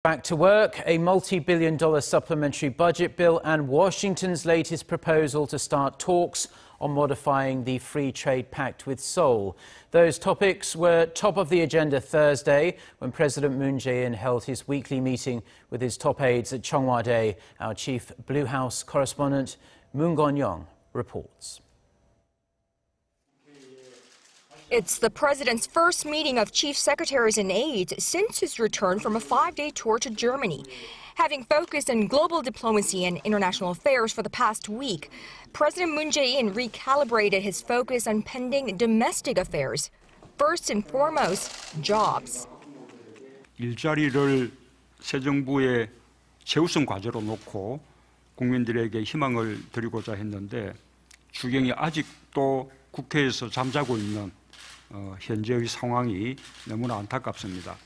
Back to work, a multi-billion-dollar supplementary budget bill and Washington's latest proposal to start talks on modifying the free trade pact with Seoul. Those topics were top of the agenda Thursday when President Moon Jae-in held his weekly meeting with his top aides at Cheong Wa Dae. Our chief Blue House correspondent Moon Connyoung reports. It's the president's first meeting of chief secretaries and aides since his return from a 5-day tour to Germany. Having focused on global diplomacy and international affairs for the past week, President Moon Jae-in recalibrated his focus on pending domestic affairs. First and foremost, jobs. 일자리를 새 정부의 최우선 과제로 놓고 국민들에게 희망을 드리고자 했는데 주경이 아직도 국회에서 잠자고 있는 현재의 상황이 너무나 안타깝습니다.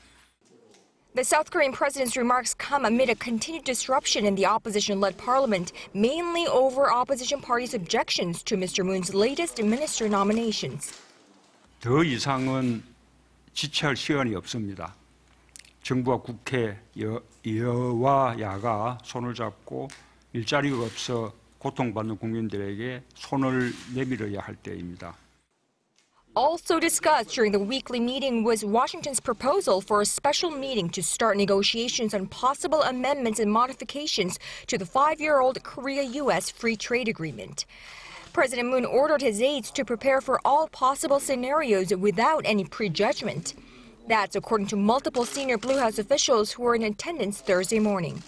The South Korean president's remarks come amid a continued disruption in the opposition-led parliament, mainly over opposition parties' objections to Mr. Moon's latest minister nominations. 더 이상은 지체할 시간이 없습니다. 정부와 국회, 여와 야가 손을 잡고 일자리가 없어 고통받는 국민들에게 손을 내밀어야 할 때입니다. Also discussed during the weekly meeting was Washington's proposal for a special meeting to start negotiations on possible amendments and modifications to the 5-year-old Korea-U.S. Free Trade Agreement. President Moon ordered his aides to prepare for all possible scenarios without any prejudgment. That's according to multiple senior Blue House officials who were in attendance Thursday morning.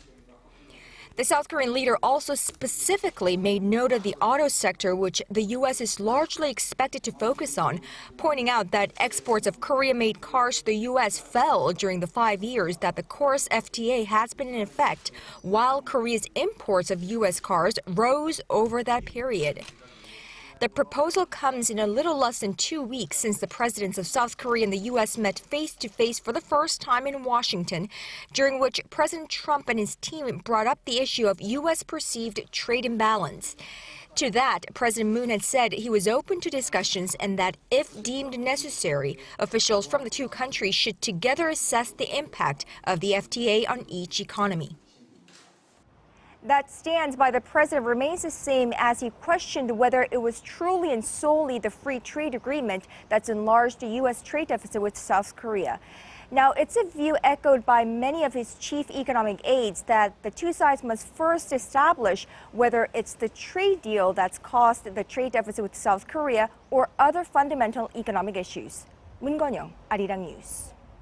The South Korean leader also specifically made note of the auto sector, which the U.S. is largely expected to focus on, pointing out that exports of Korea-made cars to the U.S. fell during the 5 years that the FTA has been in effect, while Korea's imports of U.S. cars rose over that period. The proposal comes in a little less than 2 weeks since the presidents of South Korea and the U.S. met face-to-face for the first time in Washington, during which President Trump and his team brought up the issue of U.S. perceived trade imbalance. To that, President Moon had said he was open to discussions and that, if deemed necessary, officials from the two countries should together assess the impact of the FTA on each economy. That stance by the president remains the same as he questioned whether it was truly and solely the free trade agreement that's enlarged the U.S. trade deficit with South Korea. Now, it's a view echoed by many of his chief economic aides that the two sides must first establish whether it's the trade deal that's caused the trade deficit with South Korea or other fundamental economic issues. Moon Connyoung, Arirang News.